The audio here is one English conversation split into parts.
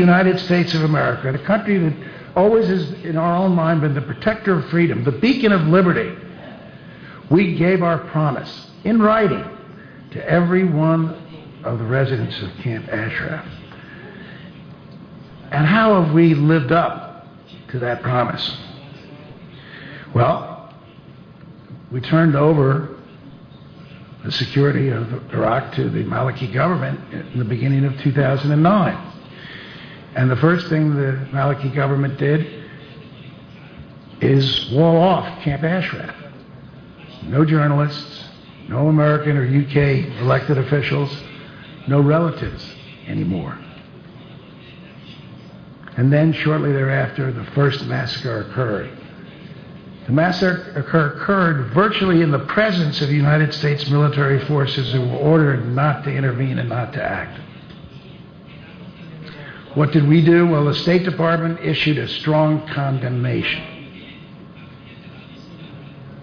United States of America, the country that always has, in our own mind, been the protector of freedom, the beacon of liberty, we gave our promise in writing to every one of the residents of Camp Ashraf. And how have we lived up to that promise? Well, we turned over the security of Iraq to the Maliki government in the beginning of 2009. And the first thing the Maliki government did is wall off Camp Ashraf. No journalists, no American or UK elected officials, no relatives anymore. And then shortly thereafter, the first massacre occurred. The massacre occurred virtually in the presence of United States military forces who were ordered not to intervene and not to act. What did we do? Well, the State Department issued a strong condemnation.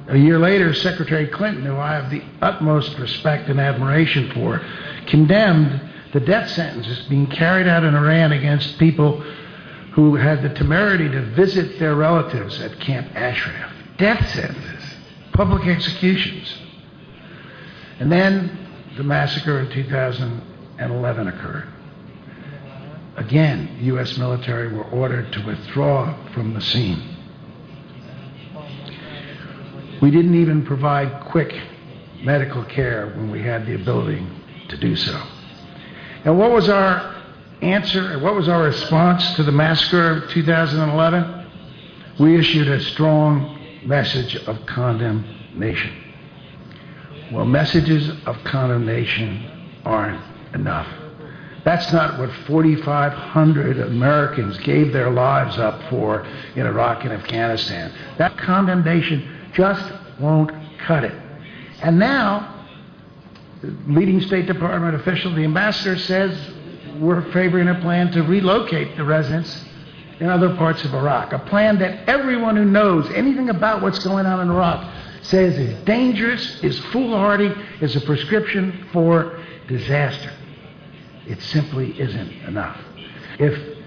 A year later, Secretary Clinton, who I have the utmost respect and admiration for, condemned the death sentences being carried out in Iran against people who had the temerity to visit their relatives at Camp Ashraf. Death sentences, public executions. And then the massacre in 2011 occurred. Again, U.S. military were ordered to withdraw from the scene. We didn't even provide quick medical care when we had the ability to do so. And what was our answer, what was our response to the massacre of 2011? We issued a strong message of condemnation. Well, messages of condemnation aren't enough. That's not what 4,500 Americans gave their lives up for in Iraq and Afghanistan. That condemnation just won't cut it. And now, the leading State Department official, the ambassador, says we're favoring a plan to relocate the residents in other parts of Iraq. A plan that everyone who knows anything about what's going on in Iraq says is dangerous, is foolhardy, is a prescription for disaster. It simply isn't enough. If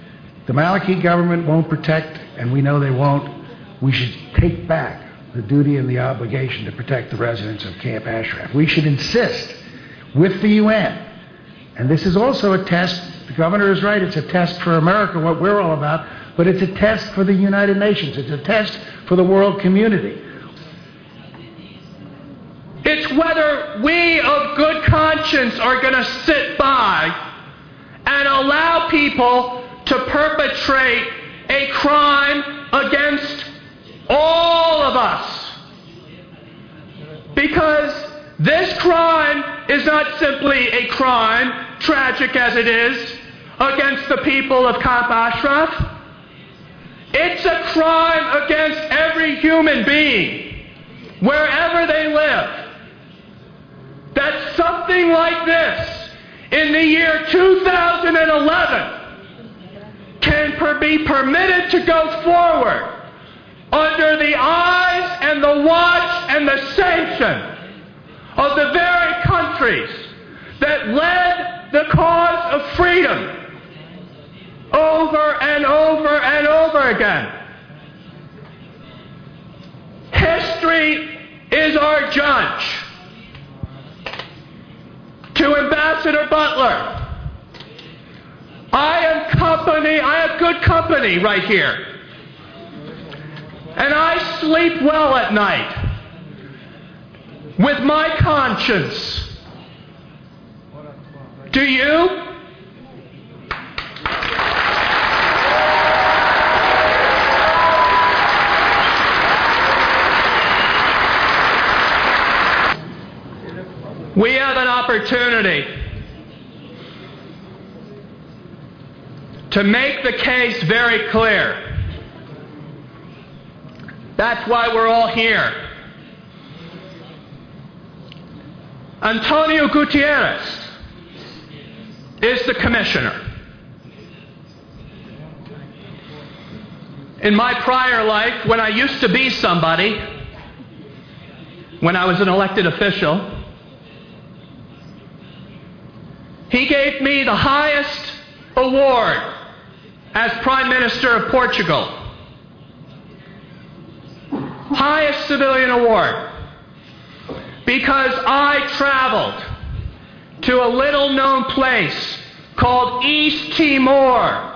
the Maliki government won't protect, and we know they won't, we should take back the duty and the obligation to protect the residents of Camp Ashraf. We should insist with the UN. And this is also a test. The governor is right. It's a test for America, what we're all about, but it's a test for the United Nations. It's a test for the world community. It's whether we of good conscience are going to sit by and allow people to perpetrate a crime against all of us. Because this crime is not simply a crime, tragic as it is, against the people of Camp Ashraf. It's a crime against every human being, wherever they live. That something like this, in the year 2011, can be permitted to go forward under the eyes and the watch and the sanction of the very countries that led the cause of freedom over and over and over again. History is our judge. To Ambassador Butler, I have good company right here. And I sleep well at night with my conscience. Do you? We have an opportunity to make the case very clear. That's why we're all here. Antonio Gutierrez is the commissioner. In my prior life, when I used to be somebody, when I was an elected official, he gave me the highest award as Prime Minister of Portugal. Highest civilian award. Because I traveled to a little-known place called East Timor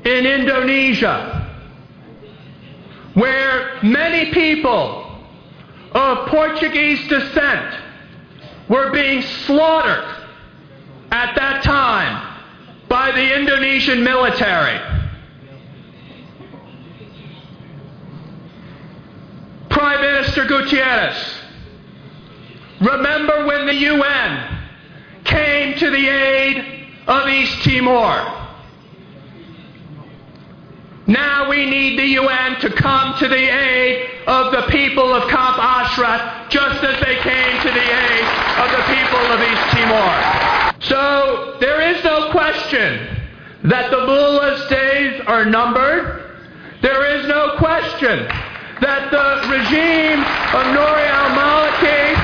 in Indonesia, where many people of Portuguese descent were being slaughtered at that time by the Indonesian military. Prime Minister Gutierrez, remember when the UN came to the aid of East Timor? Now we need the UN to come to the aid of the people of Camp Ashraf, just as they came to the aid of the people of East Timor. So there is no question that the mullah's days are numbered. There is no question that the regime of Nouri al-Maliki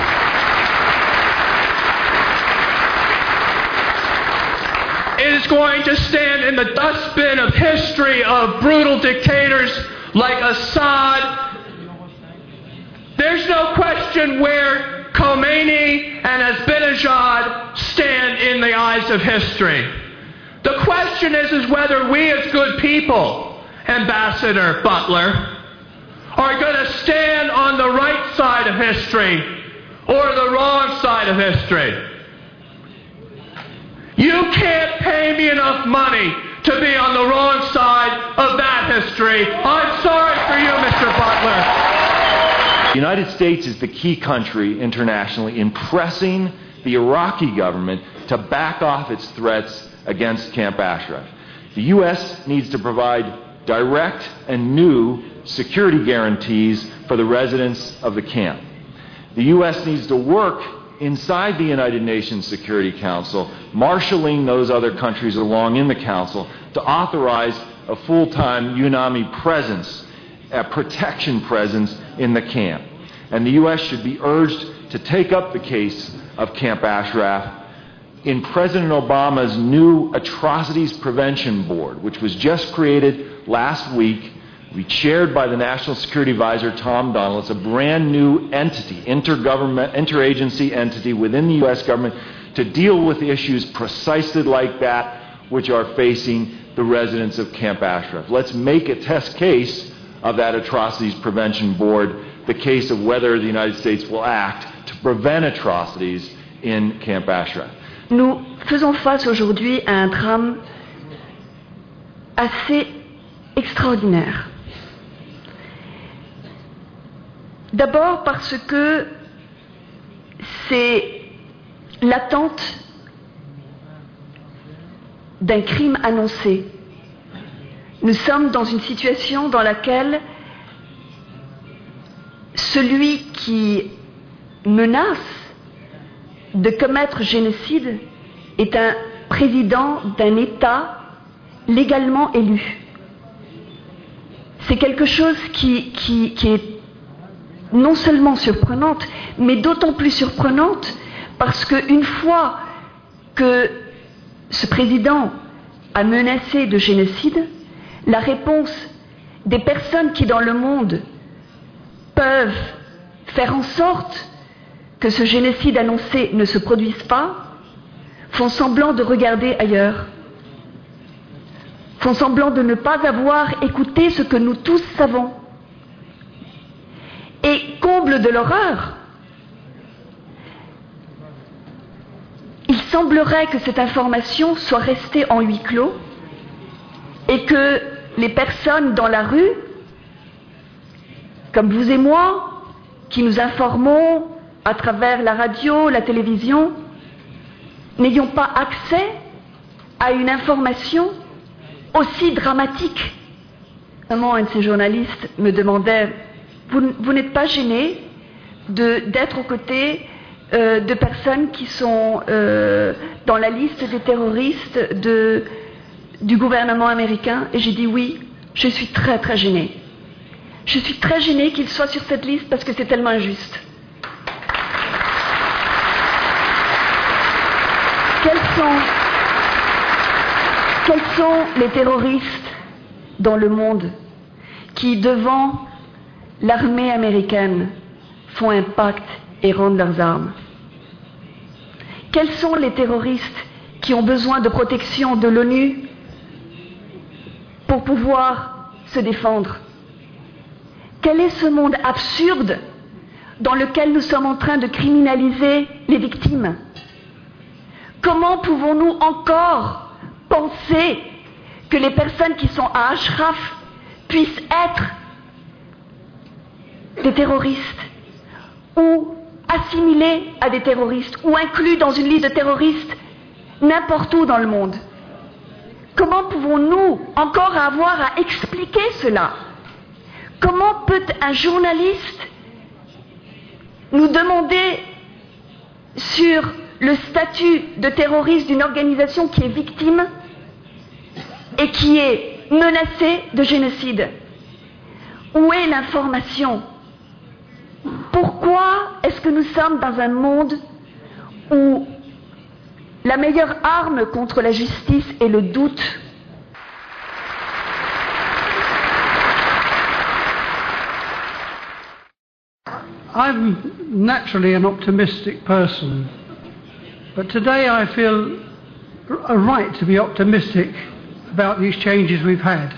is going to stand in the dustbin of history of brutal dictators like Assad. There's no question where Khomeini and Ahmadinejad stand in the eyes of history. The question is whether we as good people, Ambassador Butler, are going to stand on the right side of history or the wrong side of history. You can't pay me enough money to be on the wrong side of that history. I'm sorry for you, Mr. Butler. The United States is the key country internationally in pressing the Iraqi government to back off its threats against Camp Ashraf. The U.S. needs to provide direct and new security guarantees for the residents of the camp. The U.S. needs to work inside the United Nations Security Council, marshalling those other countries along in the Council to authorize a full-time UNAMI presence, a protection presence in the camp. And the U.S. should be urged to take up the case of Camp Ashraf in President Obama's new Atrocities Prevention Board, which was just created last week, chaired by the National Security Advisor Tom Donald. It's a brand new entity, interagency entity within the U.S. government to deal with issues precisely like that which are facing the residents of Camp Ashraf. Let's make a test case of that Atrocities Prevention Board, the case of whether the United States will act to prevent atrocities in Camp Ashraf. Nous faisons face aujourd'hui à un drame assez extraordinaire. D'abord parce que c'est l'attente d'un crime annoncé. Nous sommes dans une situation dans laquelle celui qui menace de commettre génocide est un président d'un État légalement élu. C'est quelque chose qui est non seulement surprenante, mais d'autant plus surprenante parce qu'une fois que ce président a menacé de génocide, la réponse des personnes qui dans le monde peuvent faire en sorte que ce génocide annoncé ne se produise pas, font semblant de regarder ailleurs, font semblant de ne pas avoir écouté ce que nous tous savons. Et comble de l'horreur, il semblerait que cette information soit restée en huis clos et que les personnes dans la rue, comme vous et moi, qui nous informons à travers la radio, la télévision, n'ayons pas accès à une information aussi dramatique. Un de ces journalistes me demandait: vous n'êtes pas gêné d'être aux côtés de personnes qui sont dans la liste des terroristes du gouvernement américain? Et j'ai dit oui, je suis très très gênée. Je suis très gênée qu'ils soient sur cette liste parce que c'est tellement injuste. Quels sont les terroristes dans le monde qui, devant l'armée américaine, font un pacte et rendent leurs armes? Quels sont les terroristes qui ont besoin de protection de l'ONU pour pouvoir se défendre? Quel est ce monde absurde dans lequel nous sommes en train de criminaliser les victimes? Comment pouvons-nous encore penser que les personnes qui sont à Ashraf puissent être des terroristes ou assimilés à des terroristes ou inclus dans une liste de terroristes n'importe où dans le monde? Comment pouvons-nous encore avoir à expliquer cela? Comment peut un journaliste nous demander sur le statut de terroriste d'une organisation qui est victime et qui est menacée de génocide? Où est l'information? Pourquoi est-ce que nous sommes dans un monde où la meilleure arme contre la justice est le doute? I'm naturally an optimistic person, but today I feel a right to be optimistic about these changes we've had.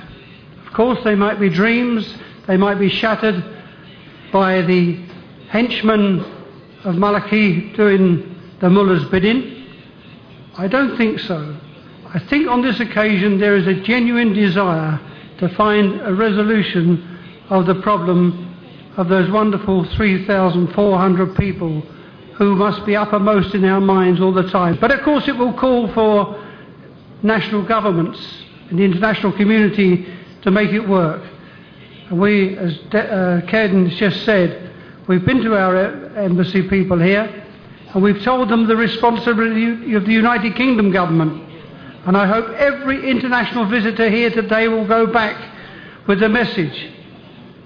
Of course, they might be dreams, they might be shattered by the henchmen of Maliki doing the mullah's bidding. I don't think so. I think on this occasion there is a genuine desire to find a resolution of the problem of those wonderful 3,400 people who must be uppermost in our minds all the time. But of course it will call for national governments and the international community to make it work. And we, as Caden has just said, we've been to our embassy people here and we've told them the responsibility of the United Kingdom government. And I hope every international visitor here today will go back with the message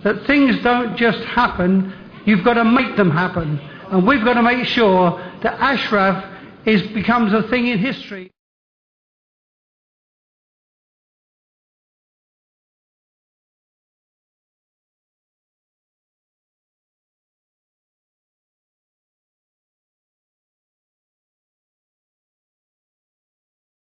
that things don't just happen, you've got to make them happen. And we've got to make sure that Ashraf becomes a thing in history.